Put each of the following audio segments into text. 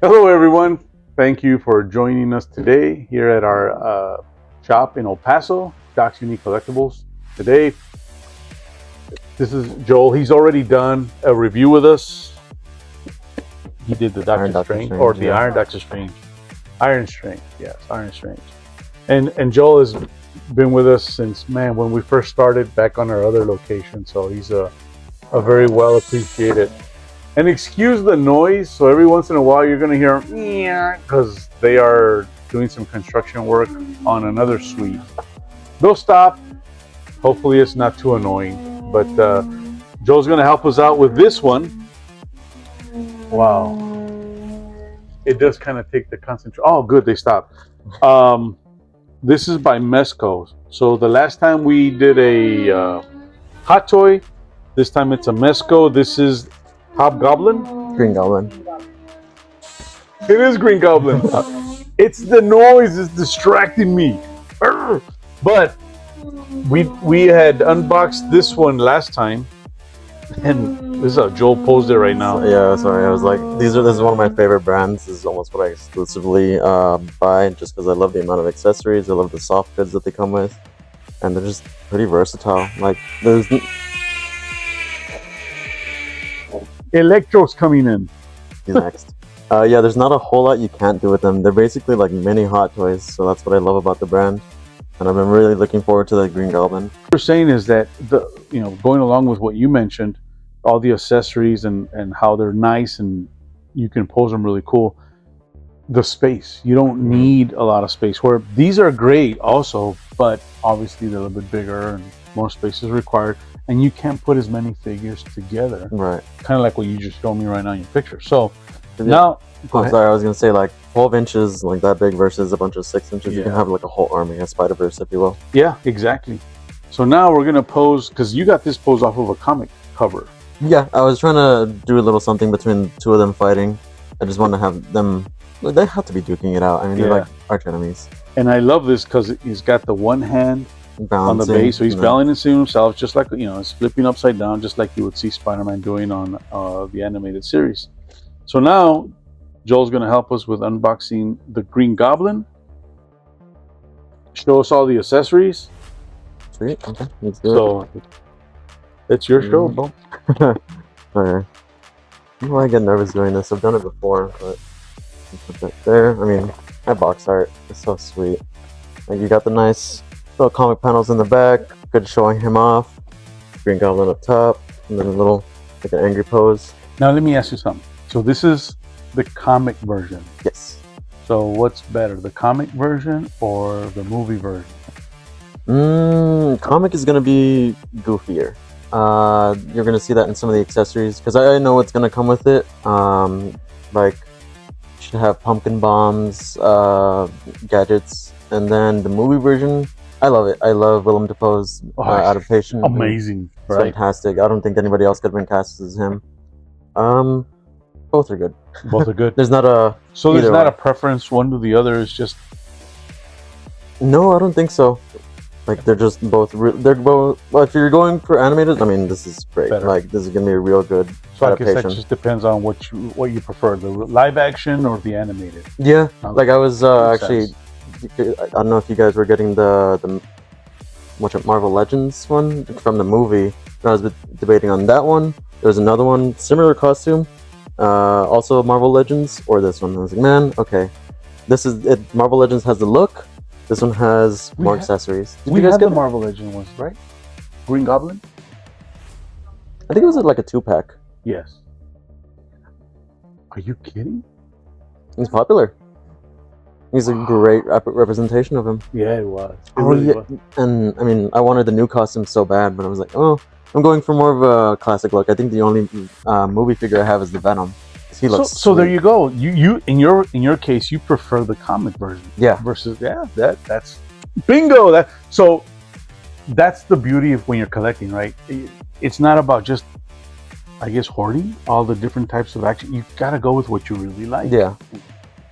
Hello everyone, thank you for joining us today here at our shop in El Paso, Doc's Unique Collectibles. Today, this is Joel. He's already done a review with us. He did the Doctor Strange, or the Iron Doctor Strange. Iron Strange, yes, Iron Strange. And Joel has been with us since, man, when we first started back on our other location, so he's a very well appreciated. And excuse the noise, so every once in a while you're going to hear because they are doing some construction work on another suite. They'll stop. Hopefully it's not too annoying. But Joe's going to help us out with this one. Wow. It does kind of take the concentration. Oh, good, they stopped. This is by Mezco. So the last time we did a hot toy, this time it's a Mezco. This is Goblin? Green Goblin. It is Green Goblin. It's the noise is distracting me. But we had unboxed this one last time, and this is how Joel posed it right now. Yeah, sorry. I was like, this is one of my favorite brands. This is almost what I exclusively buy, just because I love the amount of accessories. I love the soft goods that they come with, and they're just pretty versatile. Like there's Electro's coming in. He's next. Yeah, there's not a whole lot you can't do with them. They're basically like mini Hot Toys, so that's what I love about the brand. And I've been really looking forward to the Green Goblin. What you're saying is that going along with what you mentioned, all the accessories and how they're nice and you can pose them really cool. The space, you don't need a lot of space. Where these are great also, but obviously they're a little bit bigger and more space is required. And you can't put as many figures together. Right. Kind of like what you just showed me right now in your picture. So now, I'm sorry, I was going to say like 12 inches, like that big versus a bunch of 6 inches. Yeah. You can have like a whole army, a Spider-Verse, if you will. Yeah, exactly. So now we're going to pose, because you got this pose off of a comic cover. Yeah, I was trying to do a little something between two of them fighting. I just want to have them, they have to be duking it out. I mean, they're like arch enemies. And I love this because he's got the one hand balancing on the base, so he's balancing himself, just like, it's flipping upside down, just like you would see Spider-Man doing on the animated series. So now Joel's going to help us with unboxing the Green Goblin. Show us all the accessories. Sweet. Okay, let's do so it's your show, bro. Okay. I get nervous doing this. I've done it before, but put that there. I mean, that box art is so sweet. Like, you got the nice little comic panels in the back, good showing him off. Green Goblin up top, and then a little like an angry pose. Now let me ask you something. So this is the comic version. Yes. So what's better, the comic version or the movie version? Comic is gonna be goofier. You're gonna see that in some of the accessories because I know what's gonna come with it. Like should have pumpkin bombs, gadgets, and then the movie version. I love it. I love Willem Dafoe's adaptation. Amazing, it's fantastic. I don't think anybody else could have been cast as him. Both are good. Both are good. There's not a there's not a preference one to the other. It's just no. I don't think so. Like they're just both. They're both. Well, if you're going for animated, I mean, this is great. Better. Like this is gonna be a real good adaptation. I guess that just depends on what you prefer, the live action or the animated. Yeah. Like I was actually. I don't know if you guys were getting the Marvel Legends one from the movie. I was debating on that one. There was another one, similar costume, also Marvel Legends, or this one. I was like, man, okay, this is it. Marvel Legends has the look. This one has more accessories. Did you guys get the Marvel Legend ones, right? Green Goblin? I think it was like a 2-pack. Yes. Are you kidding? He's popular. He's a great representation of him. Yeah, it was. Was. And I mean, I wanted the new costume so bad, but I was like, oh, I'm going for more of a classic look. I think the only movie figure I have is the Venom. He looks so there you go. You in your case, you prefer the comic version. Yeah. Versus that's bingo. That's the beauty of when you're collecting, right? It's not about just, I guess, hoarding all the different types of action. You gotta go with what you really like. Yeah.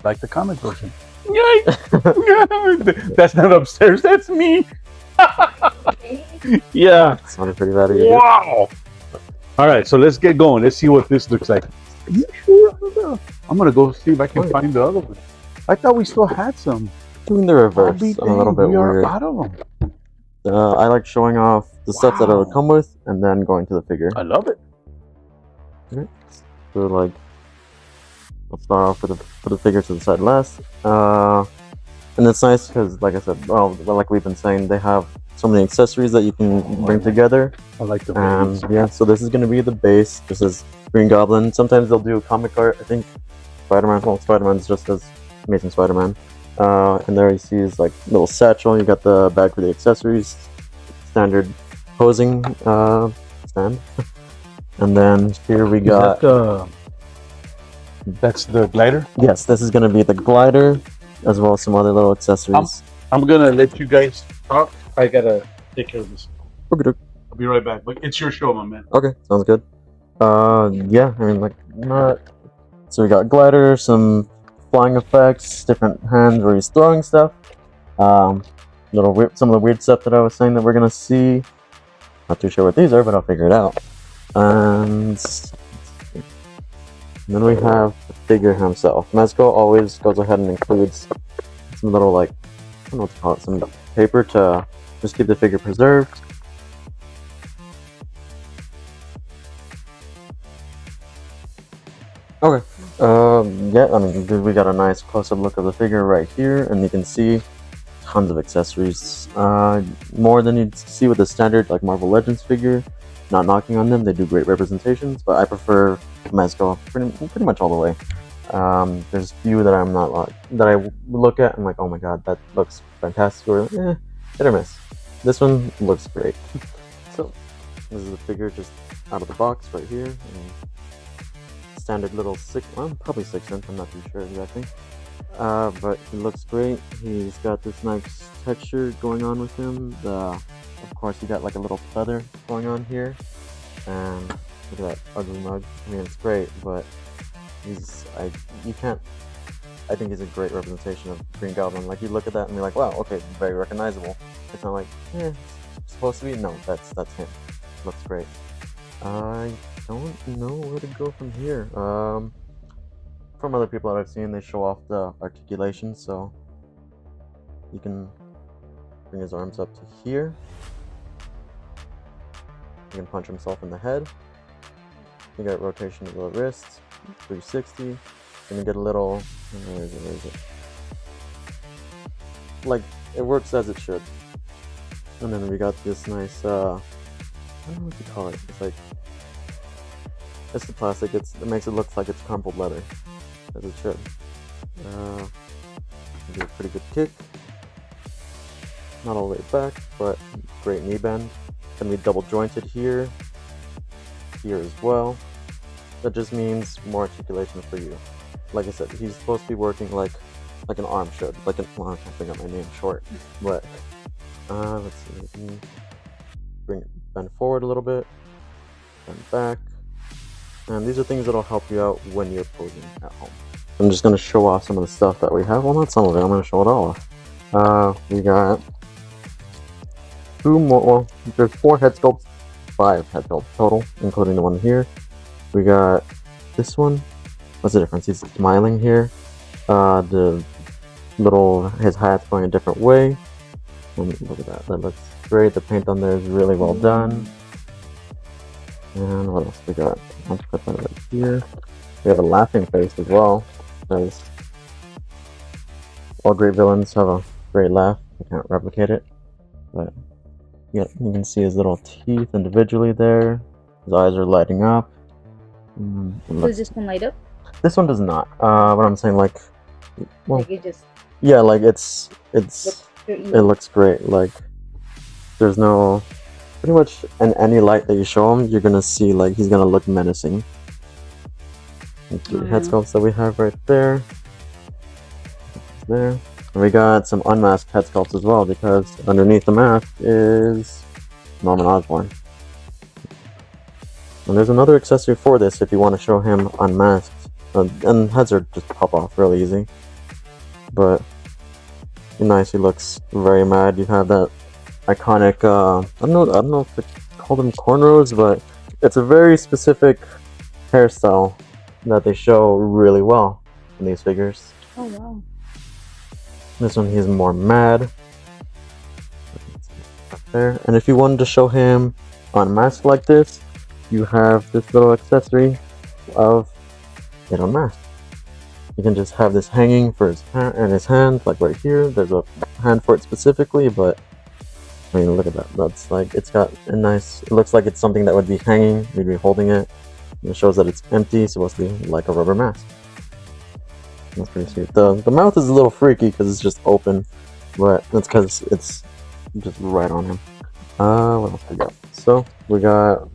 Like the comic version. Yay! That's not upstairs. That's me. Yeah. Sounded pretty bad. Wow. All right, so let's get going. Let's see what this looks like. you sure? I don't know. I'm gonna go see if I can Oh, yeah. find the other one. I thought we still had some. Doing the I'll reverse. be I'm a little dang, bit we are weird. out of them. I like showing off the stuff that it would Wow. come with, and then going to the figure. I love it. Okay. So like, let's start off with the figure to the side last. And it's nice because, like I said, well, like we've been saying, they have so many accessories that you can bring together. I like the And base. yeah, so this is going to be the base. This is Green Goblin. Sometimes they'll do comic art. I think Spider-Man. Well, Spider-Man's just as Amazing Spider-Man. And there you see is like little satchel. You got the bag for the accessories, standard posing stand. And then here we got. That's the glider. Yes, this is going to be the glider, as well as some other little accessories. I'm gonna let you guys talk. I gotta take care of this. Okay. I'll be right back. But it's your show, my man. Okay, sounds good. Yeah, I mean, like, not. So we got glider, some flying effects, different hands where he's throwing stuff. Little weird, some of the weird stuff that I was saying that we're gonna see. Not too sure what these are, but I'll figure it out. And then we have the figure himself. Mezco always goes ahead and includes some little, like, I don't know what to call it, some paper to just keep the figure preserved. Okay. Yeah, I mean, we got a nice close-up look of the figure right here, and you can see tons of accessories. More than you'd see with the standard, like, Marvel Legends figure. Not knocking on them, they do great representations, but I prefer Mezco pretty much all the way. There's a few that I'm not that I look at and I'm like, oh my god, that looks fantastic, or hit or miss. This one looks great. So this is the figure just out of the box right here. And standard little probably 6-inch, I'm not too sure exactly. But he looks great. He's got this nice texture going on with him. Of course, you got like a little feather going on here. And look at that ugly mug. I mean, it's great, but I think he's a great representation of Green Goblin. Like, you look at that and be like, wow, okay, very recognizable. It's not like, supposed to be. No, that's him. Looks great. I don't know where to go from here. From other people that I've seen, they show off the articulation, so you can bring his arms up to here. He can punch himself in the head. You got rotation of the wrists, 360. And you get a little, where is it? Like, it works as it should. And then we got this nice, I don't know what you call it. It's like, it's the plastic. It makes it look like it's crumpled leather, as it should. Do a pretty good kick. Not all the way back, but great knee bend. Gonna be double jointed here as well. That just means more articulation for you. Like I said, he's supposed to be working like an arm should. Well, I can't bring up my name short, but let's see. Bend forward a little bit, bend back, and these are things that'll help you out when you're posing at home. I'm just gonna show off some of the stuff that we have. Well, not some of it. I'm gonna show it all off. We got 2 more. Well, there's 4 head sculpts, 5 head sculpts total, including the one here. We got this one. What's the difference? He's smiling here. His hat's going a different way. And look at that. That looks great. The paint on there is really well done. And what else we got? Let's put that right here. We have a laughing face as well, because all great villains have a great laugh. I can't replicate it, but yeah, you can see his little teeth individually there. His eyes are lighting up. Does this one light up? This one does not. But I'm saying, like, well, Like it just yeah, like it looks great. Like, there's no, pretty much in any light that you show him, you're gonna see like he's gonna look menacing. The head sculpts that we have right there. There. And we got some unmasked head sculpts as well, because underneath the mask is Norman Osborn. And there's another accessory for this if you want to show him unmasked. And heads are just pop off real easy. But nice, he looks very mad. You have that iconic, I don't know if they call them cornrows, but it's a very specific hairstyle that they show really well in these figures. Oh wow. This one, he's more mad. There. And if you wanted to show him unmasked like this, you have this little accessory of it unmasked. You can just have this hanging for his hand, like right here. There's a hand for it specifically, but I mean, look at that. That's like, it's got a nice, it looks like it's something that would be hanging, you'd be holding it. It shows that it's empty, supposed to be like a rubber mask. That's pretty sweet. The mouth is a little freaky because it's just open, but that's because it's just right on him. What else we got? So we got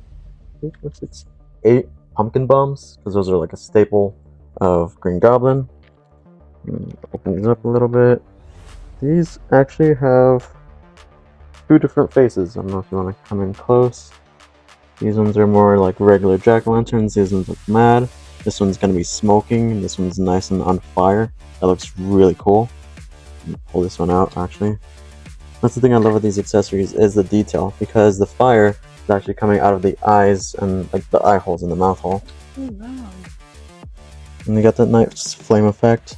8 pumpkin bombs, because those are like a staple of Green Goblin. Open these up a little bit. These actually have 2 different faces. I don't know if you want to come in close. These ones are more like regular jack-o'-lanterns. These ones look mad. This one's going to be smoking, and this one's nice and on fire. That looks really cool. Pull this one out, actually. That's the thing I love with these accessories, is the detail, because the fire is actually coming out of the eyes and like the eye holes in the mouth hole. Oh wow. And you got that nice flame effect.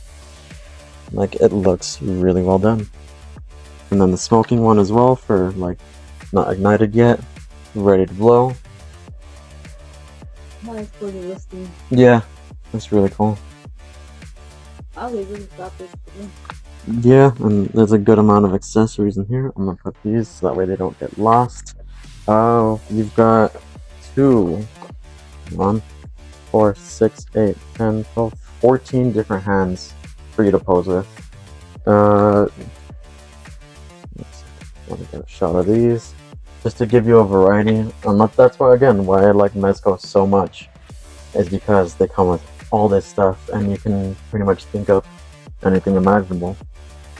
Like, it looks really well done. And then the smoking one as well, for like not ignited yet, ready to blow. Nice for the listing. Yeah, that's really cool. I'll really stop this. Yeah, and there's a good amount of accessories in here. I'm gonna put these so that way they don't get lost. Oh, you've got 2, 1, 4, 6, 8, 10, 12, 14 different hands for you to pose with. Let me get a shot of these, just to give you a variety. That's why, again, why I like Mezco so much, is because they come with all this stuff, and you can pretty much think of anything imaginable.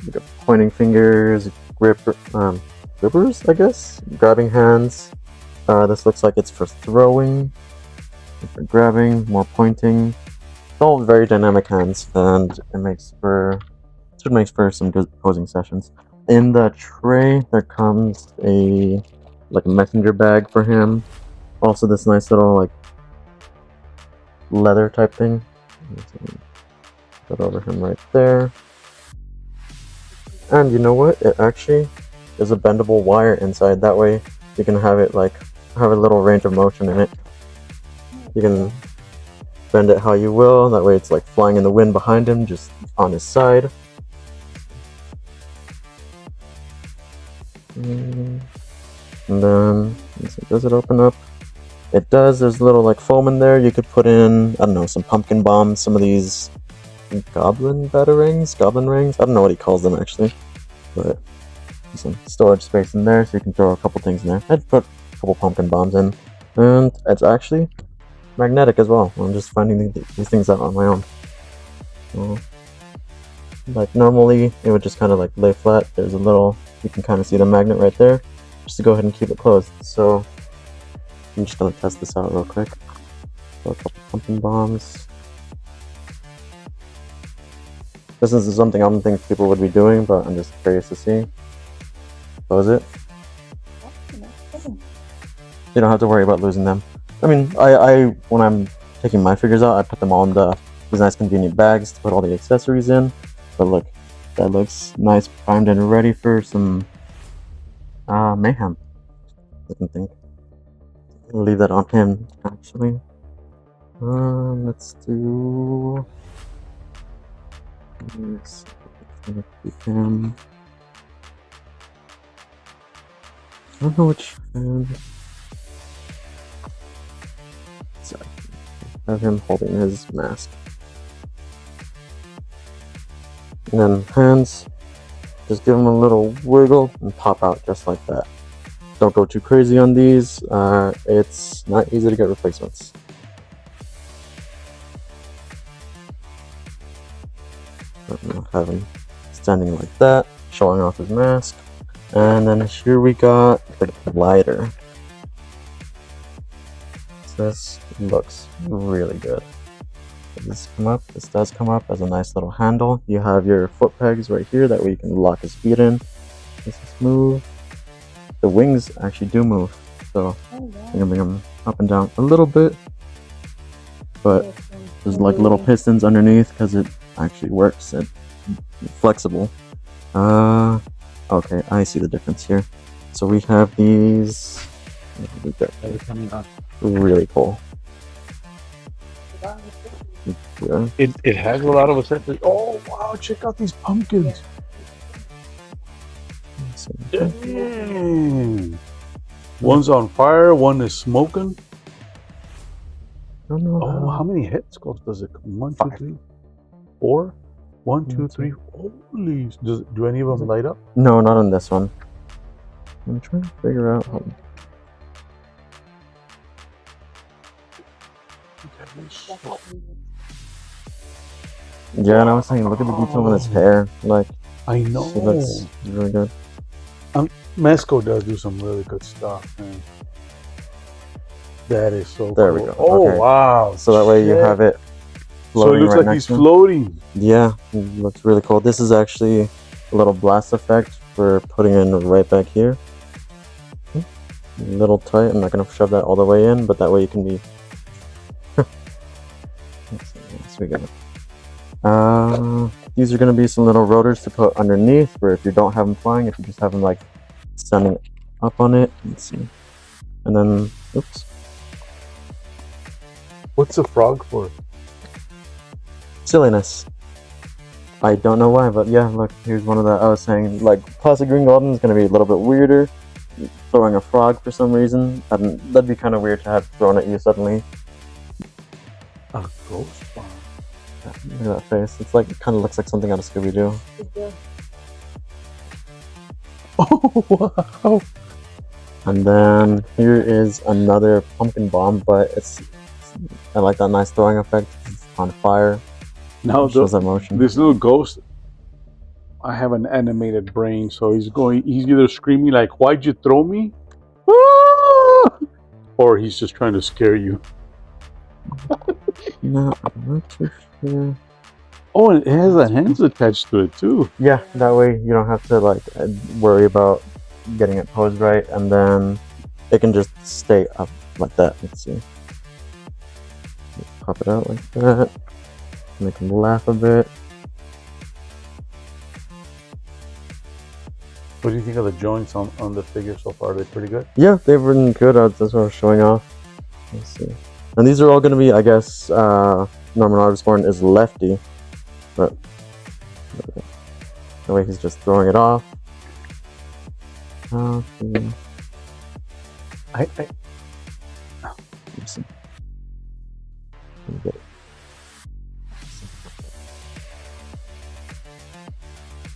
You got pointing fingers, grippers, I guess, grabbing hands. This looks like it's for throwing, for grabbing, more pointing. It's all very dynamic hands, and should make for some good posing sessions. In the tray, there comes a messenger bag for him. Also, this nice little like leather type thing. Put over him right there. And you know what? It actually is a bendable wire inside. That way, you can have it have a little range of motion in it. You can bend it how you will. That way, it's like flying in the wind behind him, just on his side. And then, does it open up? It does. There's a little like foam in there. You could put in, I don't know, some pumpkin bombs, some of these goblin batarangs, goblin rings. I don't know what he calls them actually, but some storage space in there, so you can throw a couple things in there. I'd put a couple pumpkin bombs in, and it's actually magnetic as well. I'm just finding these things out on my own. So, like normally, it would just kind of like lay flat. There's a little, you can kind of see the magnet right there, just to go ahead and keep it closed. So I'm just gonna test this out real quick. Throw a couple pumpkin bombs. This is something I don't think people would be doing, but I'm just curious to see. Close it. You don't have to worry about losing them. I mean, I when I'm taking my figures out, I put them all in these nice convenient bags to put all the accessories in. But look, that looks nice, primed and ready for some mayhem. I can think. I'll leave that on him actually. Let's do. Yes, keep him. I don't know which hand. Sorry. Have him holding his mask. And then hands, just give him a little wiggle and pop out just like that. Don't go too crazy on these. It's not easy to get replacements. Have him standing like that, showing off his mask. And then here we got the glider. This looks really good. This does come up as a nice little handle. You have your foot pegs right here, that way you can lock his feet in. This is smooth. The wings actually do move, so you can bring them up and down a little bit, but There's like little pistons underneath because it actually works. It's flexible. Okay, I see the difference here. So we have these. Really cool. Yeah. It has a lot of accessories. Oh wow! Check out these pumpkins. Dang. One's on fire. One is smoking. I don't know. Oh, how many head sculpts does it come? 1, 2, 3, 4. 1, 2, 3. Holy! Do any of them light up? No, not on this one. I'm trying to figure out how. Yeah, and I was saying, look at the detail in his hair. Like, I know. He looks really good. Mezco does do some really good stuff, man. That is so There cool. we go. Oh, Okay. wow. So that way you have it So it floating looks right like next he's to him. floating. Yeah, it looks really cool. This is actually a little blast effect for putting in right back here. A little tight. I'm not going to shove that all the way in, but that way you can be... Let's see what else we got. These are going to be some little rotors to put underneath for if you don't have them flying, if you just have them like standing up on it. Let's see. And then, oops. What's the frog for? Silliness. I don't know why, but yeah, look, here's one of the, I was saying, like, Classic Green Goblin is going to be a little bit weirder. Throwing a frog for some reason. That'd be kind of weird to have thrown at you suddenly. A ghost bomb. Look at that face. It's like, it kind of looks like something out of Scooby-Doo. Oh, wow. And then here is another pumpkin bomb, but I like that nice throwing effect. It's on fire. Now, It shows that motion. this little ghost, I have an animated brain, so he's either screaming like, "Why'd you throw me?" Ah! Or he's just trying to scare you. No, I'm not too sure. Oh, and it has the hands attached to it too. Yeah, that way you don't have to like worry about getting it posed right, and then it can just stay up like that. Let's see. Pop it out like that. Make him laugh a bit. What do you think of the joints on the figure so far? Are they pretty good? Yeah, they've been good. That's what I was showing off. Let's see. And these are all going to be, I guess, Norman Osborn is lefty, but the way he's just throwing it off. I Let's see.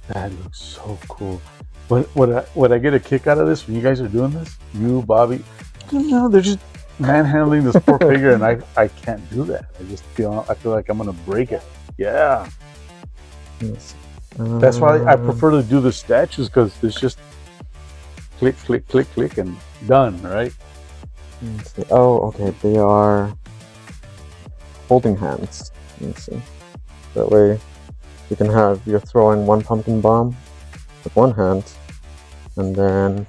That looks so cool. What I get a kick out of this when you guys are doing this, you, Bobby, they're just manhandling this poor figure, and I can't do that. I feel like I'm gonna break it. Yeah, that's why I prefer to do the statues, because it's just click, click, click, click, and done. Right? Let's see. Oh, okay. They are holding hands. Let's see. That way, you can have you're throwing one pumpkin bomb with one hand, and then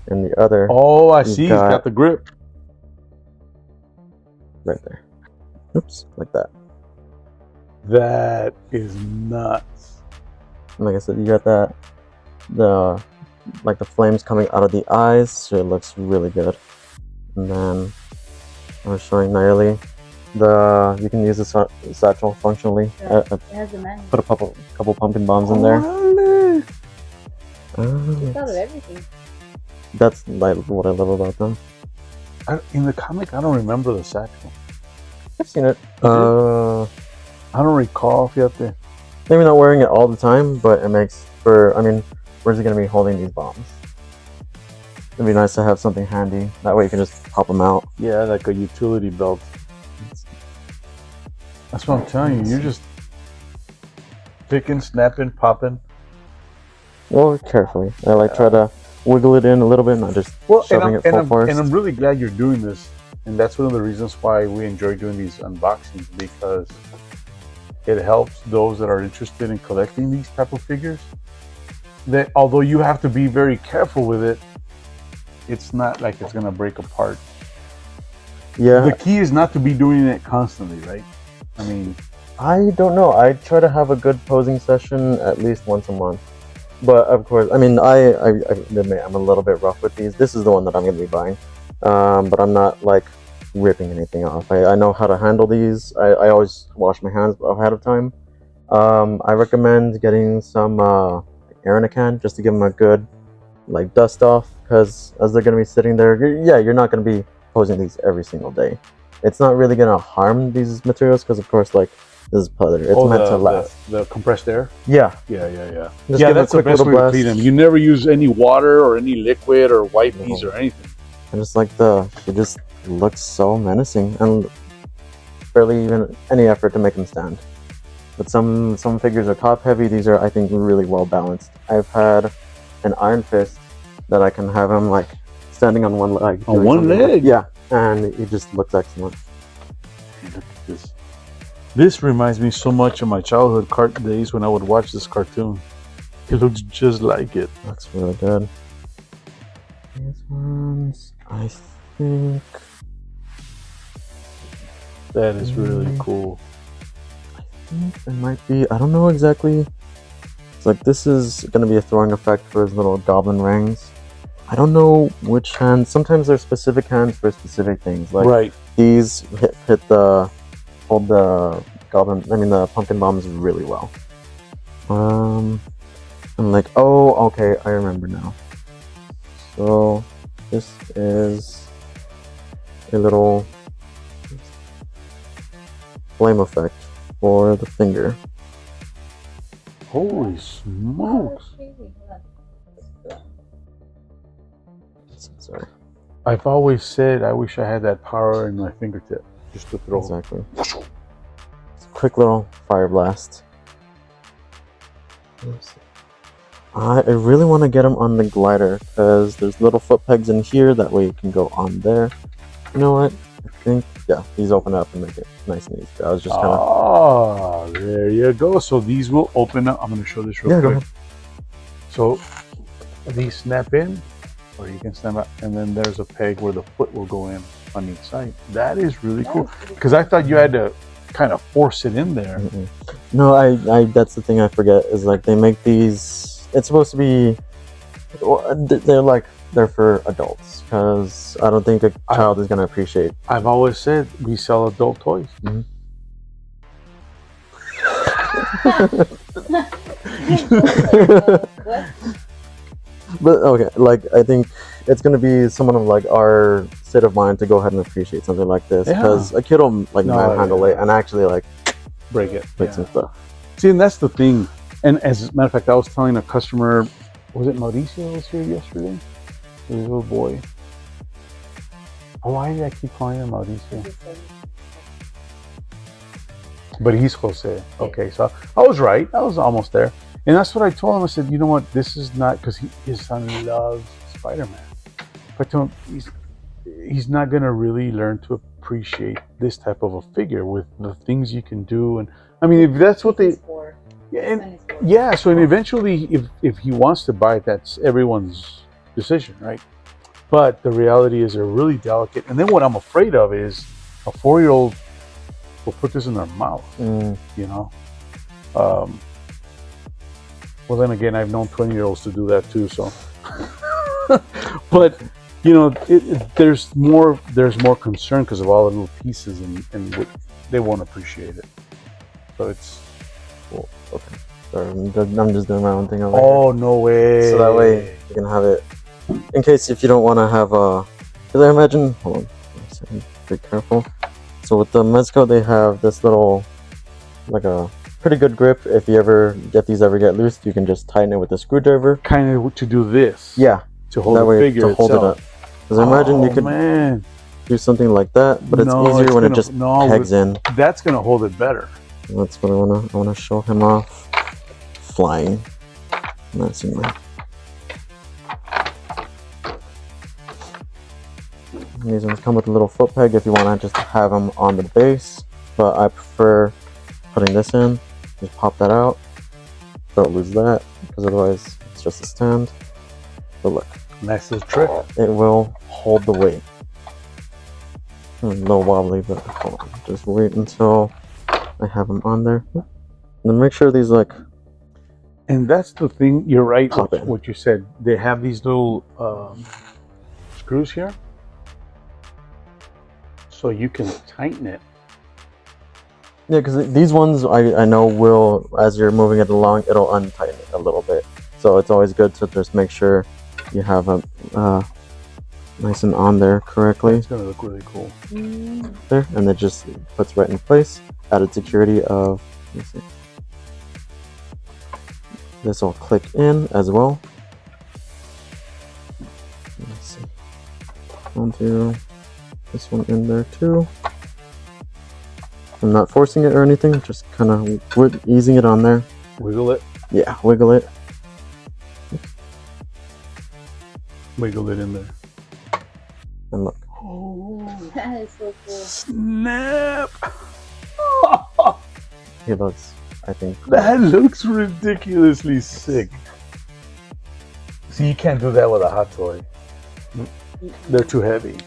in the other. Oh, I see. He's got the grip right there. Oops, like that. That is nuts. And like I said, you got that the flames coming out of the eyes, so it looks really good. And then I was showing Nayeli you can use the satchel functionally. Yeah, it has a manual. Put a couple pumpkin bombs in there. It's out of everything. That's like what I love about them. In the comic, I don't remember the satchel. I've seen it. I don't recall if you have to. Maybe not wearing it all the time, but it makes for. I mean, where's he gonna be holding these bombs? It'd be nice to have something handy. That way you can just pop them out. Yeah, like a utility belt. That's what I'm telling you. You're just picking, snapping, popping. Well, carefully. I try to wiggle it in a little bit, not just shoving it full force. And I'm really glad you're doing this. And that's one of the reasons why we enjoy doing these unboxings, because it helps those that are interested in collecting these type of figures. That although you have to be very careful with it, it's not like it's gonna break apart. Yeah. The key is not to be doing it constantly, right? I mean, I don't know. I try to have a good posing session at least once a month. But of course, I mean, I admit I'm a little bit rough with these. This is the one that I'm going to be buying. But I'm not like ripping anything off. I know how to handle these. I always wash my hands ahead of time. I recommend getting some air in a can just to give them a good like dust off, because as they're going to be sitting there, you're not going to be posing these every single day. It's not really going to harm these materials because, of course, like this is pleather. It's meant to last. The compressed air. Yeah. Yeah. Just Yeah, give that's a the quick best little way to blast. clean them. You never use any water or any liquid or wipes or anything. And just like it just looks so menacing and barely even any effort to make them stand. But some figures are top heavy. These are, I think, really well balanced. I've had an Iron Fist that I can have him like standing on one leg. On one leg? Yeah, and it just looks excellent. Look at this. This reminds me so much of my childhood days when I would watch this cartoon. It looks just like it. Looks really good. These ones, I think. That is really cool. I think there might be. I don't know exactly. It's like this is going to be a throwing effect for his little goblin rings. I don't know which hands. Sometimes there's specific hands for specific things. Like Right. these hold the goblin. I mean the pumpkin bombs really well. I'm like, oh, okay, I remember now. So this is a little flame effect for the finger. Holy smokes. Sorry. I've always said I wish I had that power in my fingertip. Just to throw. Exactly. It's a quick little fire blast. I really want to get them on the glider because there's little foot pegs in here. That way you can go on there. You know what? I think, yeah, these open up and make it nice and easy. I was just kind of... Oh, there you go. So these will open up. I'm going to show this real quick. Go ahead. So these snap in, or you can snap out, and then there's a peg where the foot will go in on each side. That is really cool. Because I thought you had to kind of force it in there. Mm-mm. No, I that's the thing I forget is like they make these... It's supposed to be... They're for adults because I don't think a child is going to appreciate. I've always said we sell adult toys. Mm-hmm. But okay, like I think it's gonna be someone of like our state of mind to go ahead and appreciate something like this because a kid will like manhandle it and actually like break it, some stuff. See, and that's the thing. And as a matter of fact, I was telling a customer, was it Mauricio was here yesterday? His little boy. Oh, why did I keep calling him Mauricio? But he's Jose. Okay, so I was right. I was almost there. And that's what I told him. I said, you know what? This is not, because his son loves Spider-Man. But to him, he's not going to really learn to appreciate this type of a figure with the things you can do. And I mean, if that's what they... Yeah, so and eventually, if he wants to buy it, that's everyone's decision, right? But the reality is they're really delicate. And then what I'm afraid of is a 4-year-old will put this in their mouth, you know? Well, then again, I've known 20-year-olds to do that too, so. But, you know, there's more concern because of all the little pieces and they won't appreciate it. So it's... Cool. Okay. Sorry, I'm just doing my own thing over here. No way. So that way you can have it, in case if you don't want to have a... Because I imagine... Hold on a second. Be careful. So with the Mezco, they have this little, like a pretty good grip. If you these ever get loose, you can just tighten it with a screwdriver. Kind of to do this. Yeah. To hold the figure itself. Hold it up. Because I imagine you could do something like that, but it's easier when it just pegs in. That's going to hold it better. And that's what I want to show him off. Flying. That's in there. These ones come with a little foot peg if you want to just have them on the base, but I prefer putting this in. Just pop that out. Don't lose that, because otherwise it's just a stand. But look. That's the trick. It will hold the weight. A little wobbly, but hold on. Just wait until I have them on there. And then make sure these like. And that's the thing. You're right. Pop in. What you said. They have these little screws here, so you can tighten it. Yeah, because these ones I know will, as you're moving it along, it'll untighten it a little bit. So it's always good to just make sure you have them nice and on there correctly. It's gonna look really cool. There, and it just puts right in place. Added security of. Let me see. This will click in as well. Let's see. Onto this one in there too. I'm not forcing it or anything, just kind of easing it on there. Wiggle it. Yeah, wiggle it. Wiggle it in there. And look. Oh, that is so cool. Snap! He looks, I think. That looks ridiculously sick. See, you can't do that with a hot toy. They're too heavy.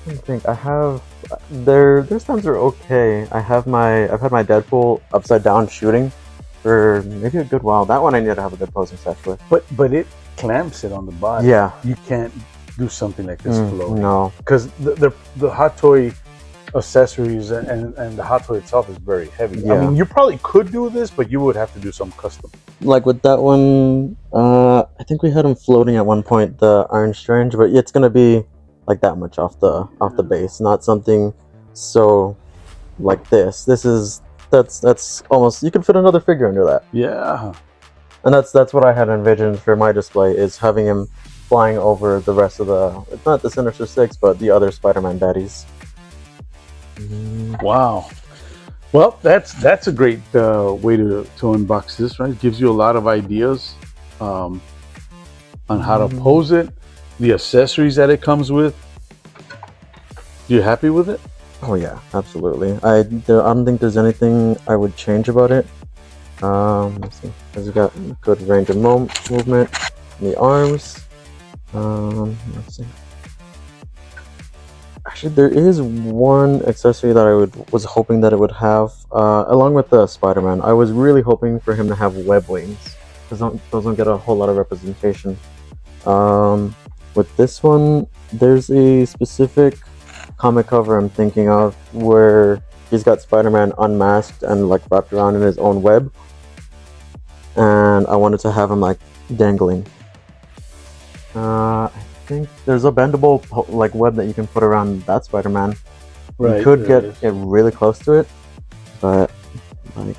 I think I have their stands are okay. I've had my Deadpool upside down shooting for maybe a good while. That one I need to have a good posing set with. But it clamps it on the body. Yeah. You can't do something like this floating. No. Because the hot toy accessories and the hot toy itself is very heavy. Yeah. I mean, you probably could do this, but you would have to do some custom. Like with that one, I think we had him floating at one point, the Iron Strange, but it's gonna be like that much off the base, not something so like this. That's almost, you can fit another figure under that. Yeah. And that's what I had envisioned for my display, is having him flying over the rest of it's not the Sinister Six, but the other Spider-Man baddies. Wow. Well, that's a great way to unbox this, right? It gives you a lot of ideas on how to pose it, the accessories that it comes with. You happy with it? Oh yeah, absolutely. I don't think there's anything I would change about it. Let's see. It's got good range of movement in the arms. Let's see. Actually, there is one accessory that I was hoping that it would have, along with the Spider-Man. I was really hoping for him to have web wings, because those don't get a whole lot of representation. With this one, there's a specific comic cover I'm thinking of where he's got Spider-Man unmasked and like wrapped around in his own web, and I wanted to have him like dangling. I think there's a bendable like web that you can put around that Spider-Man. Right. You could get it really close to it, but like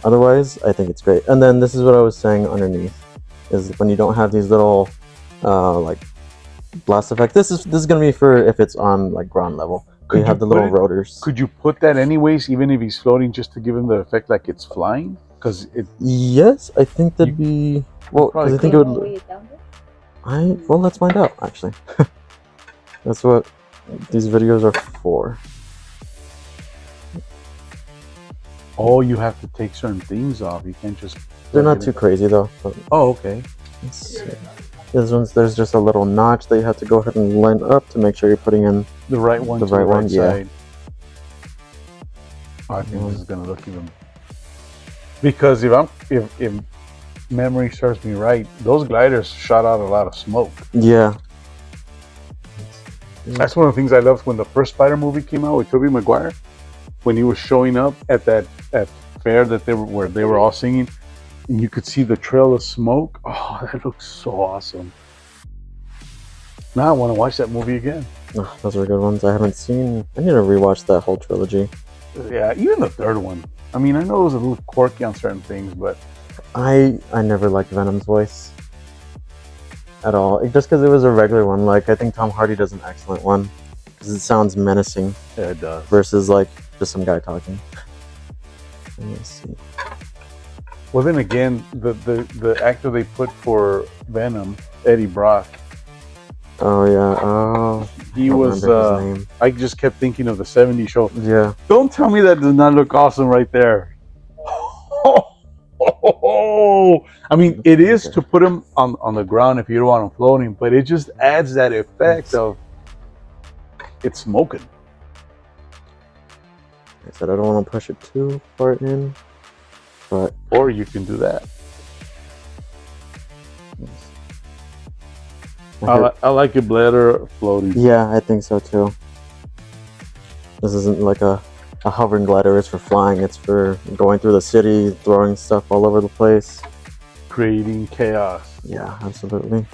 otherwise, I think it's great. And then this is what I was saying underneath, is when you don't have these little like blast effect. This is gonna be for if it's on like ground level. You have the little rotors. Could you put that anyways, even if he's floating, just to give him the effect like it's flying? Because it. Yes, I think that'd be well. Because I think it would. Well, let's find out. Actually, that's what these videos are for. Oh, you have to take certain things off. You can't just. They're not too crazy though. But oh, okay. let's see. This one's, there's just a little notch that you have to go ahead and line up to make sure you're putting in the right one. The right one, yeah. Side. Oh, I think this is gonna look even. Because if memory serves me right, those gliders shot out a lot of smoke. Yeah. That's one of the things I loved when the first Spider movie came out with Tobey Maguire, when he was showing up at that fair that they were all singing, and you could see the trail of smoke. Oh, that looks so awesome. Now I want to watch that movie again. Oh, those are good ones. I haven't seen. I need to rewatch that whole trilogy. Yeah, even the third one. I mean, I know it was a little quirky on certain things, but I never liked Venom's voice at all. Just because it was a regular one. Like, I think Tom Hardy does an excellent one because it sounds menacing. Yeah, it does. Versus like just some guy talking. Let me see. Well, then again, the actor they put for Venom, Eddie Brock. Oh yeah. Oh. He was. I just kept thinking of the '70s show. Yeah. Don't tell me that does not look awesome right there. I mean, it is to put him on the ground if you don't want him floating, but it just adds that effect of it's smoking. I said I don't want to push it too far in, but Or you can do that. I like it better floating. Yeah, I think so too. This isn't like a hovering glider. It's for flying. It's for going through the city, throwing stuff all over the place. Creating chaos. Yeah, absolutely.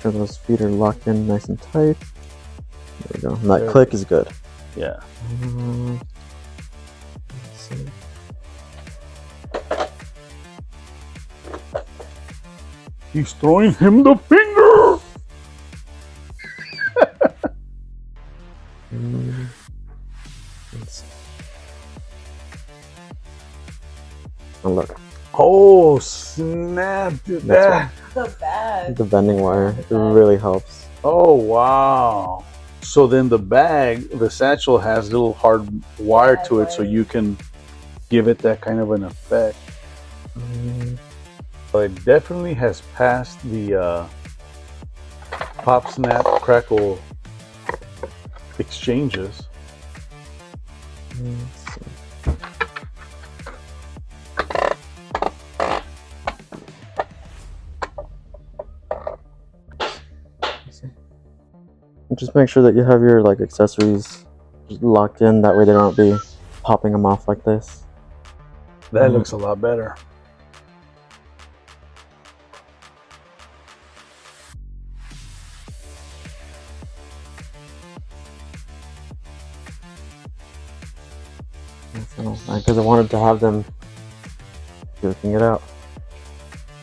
Sure those feet are locked in nice and tight. There we go. And that click is good. Yeah. Let's see. He's throwing him the finger. Let's see. Oh, look. Oh snap! Dude, That's The bag. The bending wire. It really helps. Oh wow! So then the bag, the satchel has a little hard wire to it, so you can give it that kind of an effect. So it definitely has passed the pop, snap, crackle exchanges. Let's see. Just make sure that you have your like accessories just locked in. That way they don't be popping them off like this. That looks a lot better. Because I wanted to have them working it out.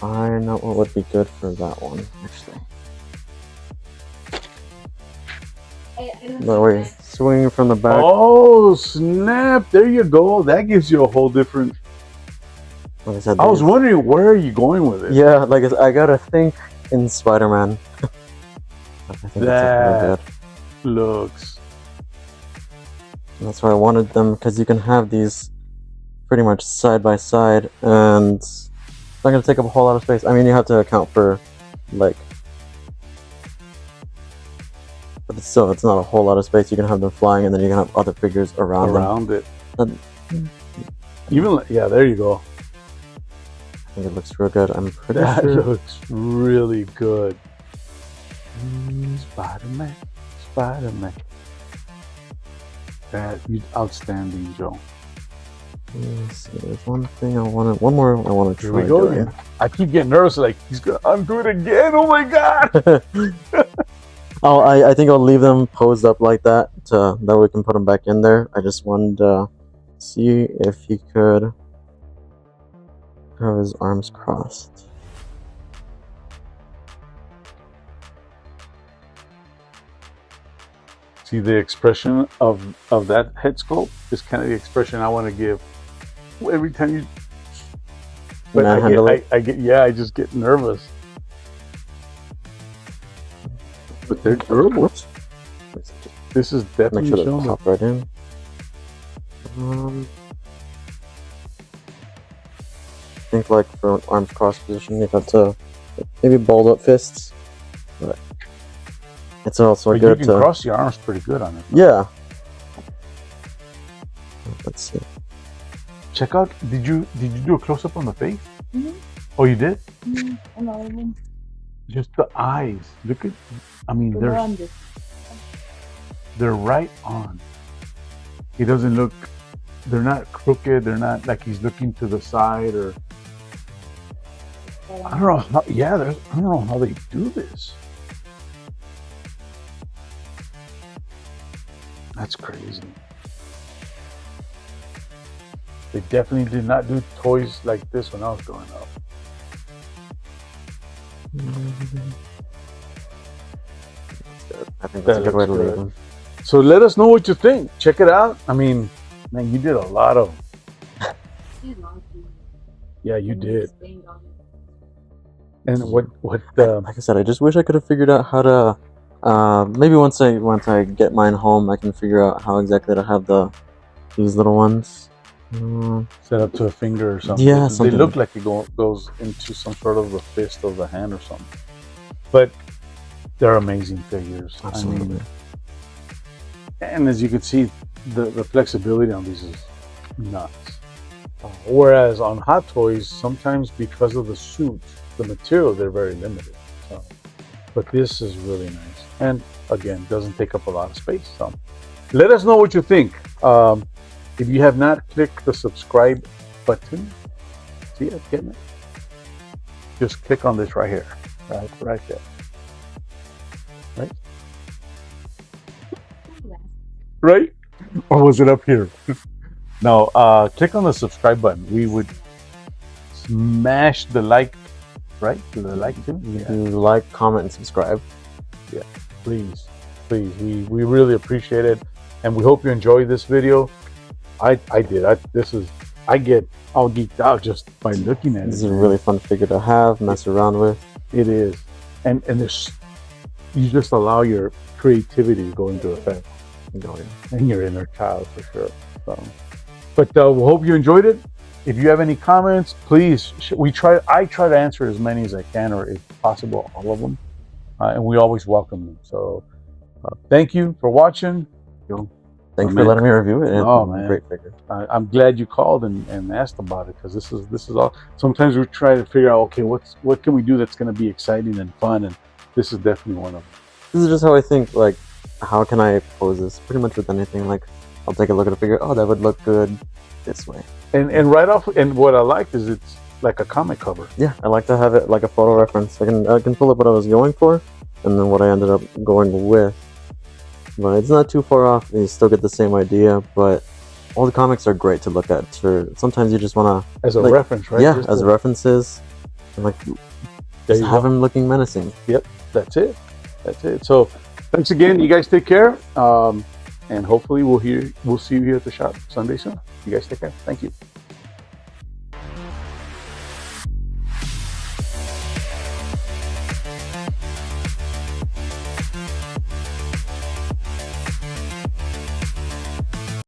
I know what would be good for that one, actually. That way, swinging from the back. Oh snap! There you go. That gives you a whole different. Like I said, I was wondering where are you going with it? yeah, like I gotta think in Spider-Man. I think That looks. that's why I wanted them, because you can have these pretty much side by side, and it's not gonna take up a whole lot of space. I mean, you have to account for like, but still, it's not a whole lot of space. You can have them flying, and then you can have other figures around them. it. And Even yeah, there you go. I think it looks real good. I'm pretty That sure. looks really good. Spider-Man, Spider-Man. That outstanding, Joe. Let's see, there's one thing I want to. One more I want to Here try we go doing. again. I keep getting nervous. Like he's gonna undo it again. Oh my god! Oh, I think I'll leave them posed up like that, that way we can put them back in there. I just wanted to see if he could have his arms crossed. See, the expression of that head sculpt is kind of the expression I want to give every time you. But Manhandle it. I just get nervous. But they're durable. Whoops. This is Make definitely sure they showing. pop right in. I think like for an arms crossed position, you have to maybe balled up fists, but it's also But you good can to cross your arms pretty good on it. yeah. Let's see. Check out. Did you do a close up on the face? Mhm. Oh, you did. Another one. Just the eyes. Look at. I mean, They're on this. they're right on. He doesn't look. They're not crooked. They're not like he's looking to the side or. I don't know how. Yeah, I don't know how they do this. That's crazy. They definitely did not do toys like this when I was growing up. I think that's a good way to looks leave good. them. So let us know what you think. Check it out. I mean, man, you did a lot of. Yeah, you did. And what Like I said, I just wish I could have figured out how to. Maybe once I get mine home, I can figure out how exactly to have these little ones. set up to a finger or something. Yeah, They something. look like it goes into some sort of the fist of the hand or something. But they're amazing figures. Absolutely. I mean, and as you can see, the flexibility on these is nuts. Whereas on Hot Toys, sometimes because of the suits, the material, they're very limited. So, but this is really nice, and again, doesn't take up a lot of space. So, let us know what you think. If you have not clicked the subscribe button, see it, getting it? Just click on this right here, right there, right? Right? Or was it up here? No, click on the subscribe button. We would smash the like, right? Do the like too? Yeah. Like, comment, and subscribe. Yeah, please. We really appreciate it, and we hope you enjoyed this video. I did. I'll get all geeked out just by looking at it. This is a really fun figure to have, mess around with. It is, and there's, you just allow your creativity to go into effect, and your inner child for sure. So, but we hope you enjoyed it. If you have any comments, please. I try to answer as many as I can, or if possible, all of them, and we always welcome them. So, thank you for watching. Thanks for letting me review it. Oh man, great figure. I'm glad you called and asked about it, because this is all. Sometimes we try to figure out, okay, what can we do that's going to be exciting and fun, and this is definitely one of them. This is just how I think. Like, how can I pose this? Pretty much with anything. Like, I'll take a look at a figure. Oh, that would look good this way. And right off, and what I like is it's like a comic cover. Yeah, I like to have it like a photo reference. I can pull up what I was going for, and then what I ended up going with. But it's not too far off, and you still get the same idea. But all the comics are great to look at. Sometimes you just want to, as a reference, right? Yeah, as references, and like just have him looking menacing. Yep, that's it. So, thanks again. You guys take care, and hopefully we'll see you here at the shop Sunday soon. You guys take care. Thank you.